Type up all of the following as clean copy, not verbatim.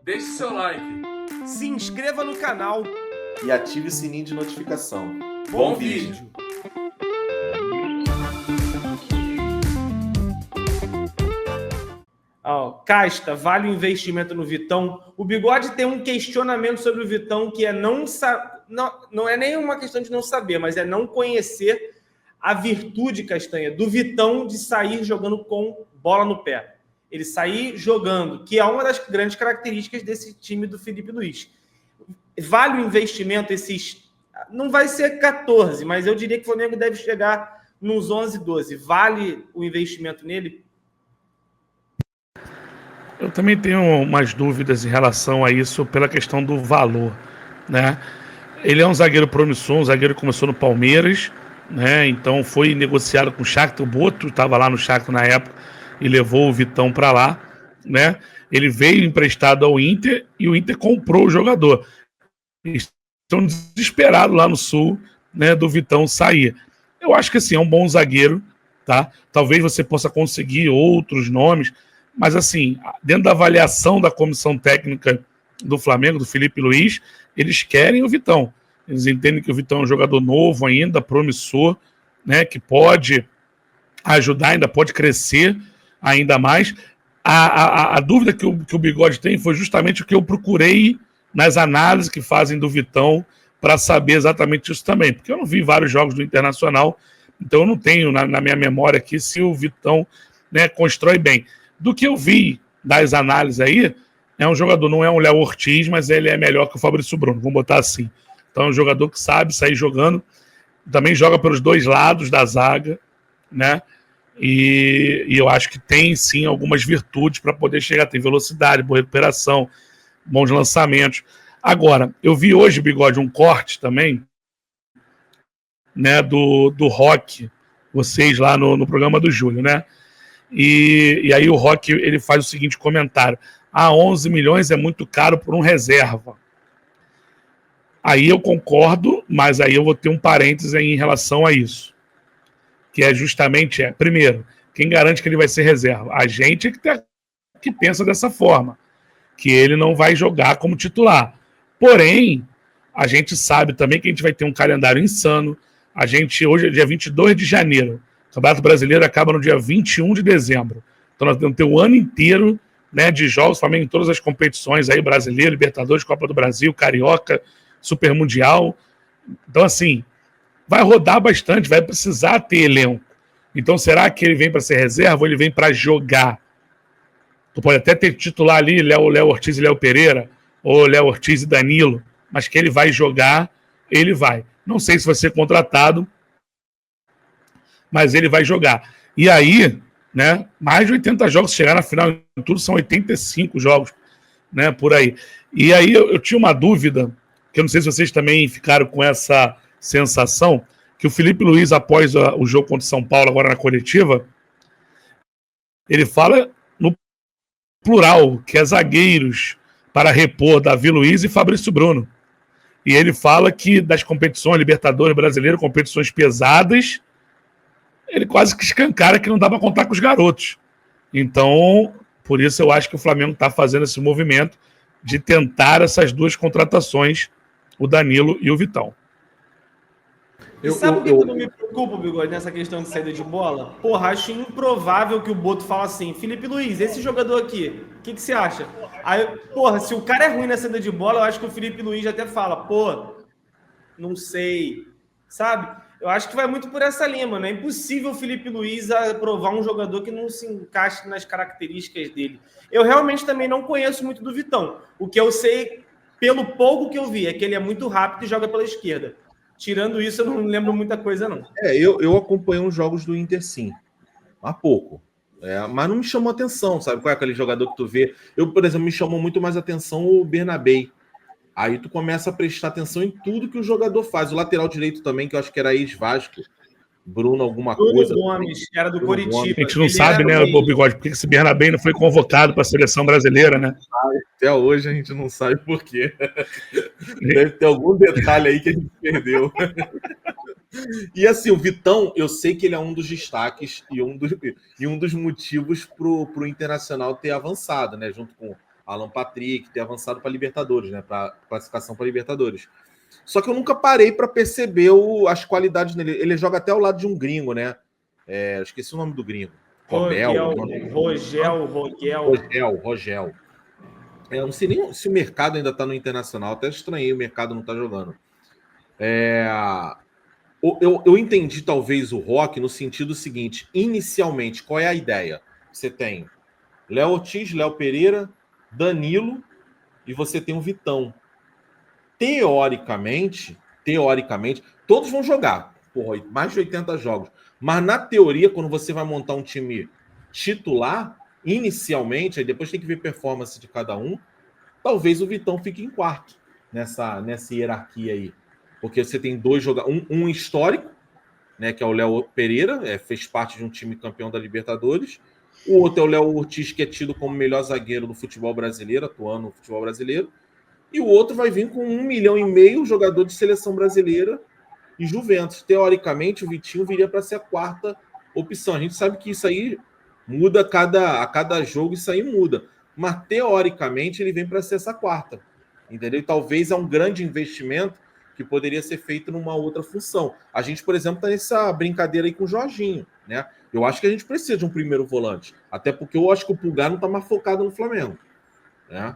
deixe seu like, se inscreva no canal e ative o sininho de notificação. Bom vídeo! Casta, vale o investimento no Vitão? O Bigode tem um questionamento sobre o Vitão que é não é nem uma questão de não saber, mas é não conhecer a virtude, Castanha, do Vitão de sair jogando com bola no pé. Ele sair jogando, que é uma das grandes características desse time do Felipe Luiz. Vale o investimento, não vai ser 14, mas eu diria que o Flamengo deve chegar nos 11, 12. Vale o investimento nele? Eu também tenho umas dúvidas em relação a isso pela questão do valor, né? Ele é um zagueiro promissor, um zagueiro que começou no Palmeiras, né? Então foi negociado com o Shakhtar, o Boto estava lá no Shakhtar na época e levou o Vitão para lá, né? Ele veio emprestado ao Inter e o Inter comprou o jogador. Eles estão desesperados lá no Sul, né, do Vitão sair. Eu acho que assim, é um bom zagueiro, tá? Talvez você possa conseguir outros nomes, mas assim, dentro da avaliação da comissão técnica do Flamengo, do Felipe Luiz, eles querem o Vitão. Eles entendem que o Vitão é um jogador novo ainda, promissor, né, que pode ajudar, ainda pode crescer ainda mais. A dúvida que o Bigode tem foi justamente o que eu procurei nas análises que fazem do Vitão para saber exatamente isso também, porque eu não vi vários jogos do Internacional, então eu não tenho na minha memória aqui se o Vitão, né, constrói bem. Do que eu vi das análises aí, é um jogador, não é um Léo Ortiz, mas ele é melhor que o Fabrício Bruno, vamos botar assim. Então é um jogador que sabe sair jogando, também joga pelos dois lados da zaga, né? E eu acho que tem sim algumas virtudes para poder chegar, tem velocidade, boa recuperação, bons lançamentos. Agora, eu vi hoje, Bigode, um corte também, né, do Rock, vocês lá no programa do Júlio, né? E aí o Rock, ele faz o seguinte comentário: 11 milhões é muito caro por um reserva. Aí eu concordo, mas aí eu vou ter um parênteses em relação a isso, que é justamente, primeiro, quem garante que ele vai ser reserva? A gente é que pensa dessa forma, que ele não vai jogar como titular. Porém, a gente sabe também que a gente vai ter um calendário insano. Hoje é dia 22 de janeiro, o Campeonato Brasileiro acaba no dia 21 de dezembro. Então nós vamos ter o ano inteiro, né, de jogos, Flamengo em todas as competições aí, Brasileiro, Libertadores, Copa do Brasil, Carioca, Super Mundial. Então, assim, vai rodar bastante, vai precisar ter elenco. Então, será que ele vem para ser reserva ou ele vem para jogar? Tu pode até ter titular ali, Léo Ortiz e Léo Pereira, ou Léo Ortiz e Danilo, mas que ele vai jogar, ele vai. Não sei se vai ser contratado, mas ele vai jogar. E aí, né, mais de 80 jogos, se chegar na final, tudo são 85 jogos, né, por aí. E aí eu tinha uma dúvida, que eu não sei se vocês também ficaram com essa sensação, que o Felipe Luiz, após o jogo contra o São Paulo, agora na coletiva, ele fala no plural, que é zagueiros para repor Davi Luiz e Fabrício Bruno. E ele fala que das competições Libertadores Brasileiro, competições pesadas, ele quase que escancara que não dá para contar com os garotos. Então, por isso eu acho que o Flamengo está fazendo esse movimento de tentar essas duas contratações, o Danilo e o Vitão. Sabe por que eu não me preocupo, Bigode, nessa questão de saída de bola? Porra, acho improvável que o Boto fale assim: Felipe Luiz, esse jogador aqui, o que você acha? Aí, porra, se o cara é ruim na saída de bola, eu acho que o Felipe Luiz até fala: pô, não sei, sabe? Eu acho que vai muito por essa linha, mano. É impossível o Felipe Luiz aprovar um jogador que não se encaixe nas características dele. Eu realmente também não conheço muito do Vitão. O que eu sei, pelo pouco que eu vi, é que ele é muito rápido e joga pela esquerda. Tirando isso, eu não lembro muita coisa, não. Eu acompanhei os jogos do Inter, sim. Há pouco. Mas não me chamou atenção, sabe? Qual é aquele jogador que tu vê? Eu, por exemplo, me chamou muito mais atenção o Bernabé. Aí tu começa a prestar atenção em tudo que o jogador faz. O lateral direito também, que eu acho que era ex-Vasco. Bruno alguma coisa. Bruno Gomes, era do Coritiba. A gente não sabe, né, o Bigode, por que esse Bernabé não foi convocado para a seleção brasileira, né? Até hoje a gente não sabe por quê. Deve ter algum detalhe aí que a gente perdeu. E assim, o Vitão, eu sei que ele é um dos destaques e um dos motivos pro Internacional ter avançado, né? Junto com Alan Patrick, ter avançado para Libertadores, né? Para classificação para Libertadores. Só que eu nunca parei para perceber as qualidades nele. Ele joga até ao lado de um gringo, né? Esqueci o nome do gringo. Rogel. Eu não sei nem se o mercado ainda está no Internacional. Até estranhei o mercado não tá jogando. Eu entendi talvez o Roque no sentido seguinte. Inicialmente, qual é a ideia? Você tem Léo Ortiz, Léo Pereira, Danilo e você tem o Vitão. Teoricamente, todos vão jogar. Porra, mais de 80 jogos. Mas na teoria, quando você vai montar um time titular, inicialmente, aí depois tem que ver performance de cada um, talvez o Vitão fique em quarto nessa hierarquia aí. Porque você tem dois jogadores, um histórico, né, que é o Léo Pereira, fez parte de um time campeão da Libertadores. O outro é o Léo Ortiz, que é tido como melhor zagueiro do futebol brasileiro, atuando no futebol brasileiro. E o outro vai vir com 1,5 milhão, jogador de seleção brasileira e Juventus. Teoricamente, o Vitinho viria para ser a quarta opção. A gente sabe que isso aí muda a cada jogo, isso aí muda. Mas, teoricamente, ele vem para ser essa quarta. Entendeu? E talvez é um grande investimento que poderia ser feito numa outra função. A gente, por exemplo, está nessa brincadeira aí com o Jorginho, né? Eu acho que a gente precisa de um primeiro volante. Até porque eu acho que o Pulgar não está mais focado no Flamengo, né?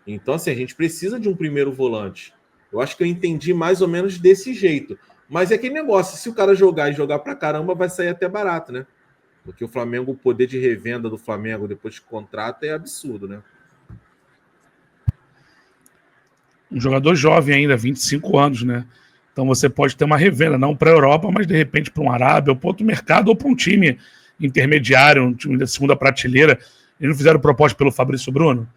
Então, assim, a gente precisa de um primeiro volante. Eu acho que eu entendi mais ou menos desse jeito. Mas é aquele negócio, se o cara jogar e jogar pra caramba, vai sair até barato, né? Porque o Flamengo, o poder de revenda do Flamengo depois de contrato é absurdo, né? Um jogador jovem ainda, 25 anos, né? Então você pode ter uma revenda, não para a Europa, mas de repente para um Arábia, ou para outro mercado, ou para um time intermediário, um time da segunda prateleira. Eles não fizeram proposta pelo Fabrício Bruno,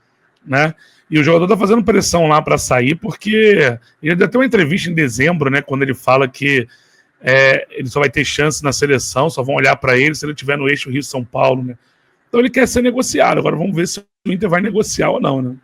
né? E o jogador está fazendo pressão lá para sair, porque ele deu até uma entrevista em dezembro, né? Quando ele fala que ele só vai ter chance na seleção, só vão olhar para ele se ele estiver no eixo Rio-São Paulo, né? Então ele quer ser negociado. Agora vamos ver se o Inter vai negociar ou não, né?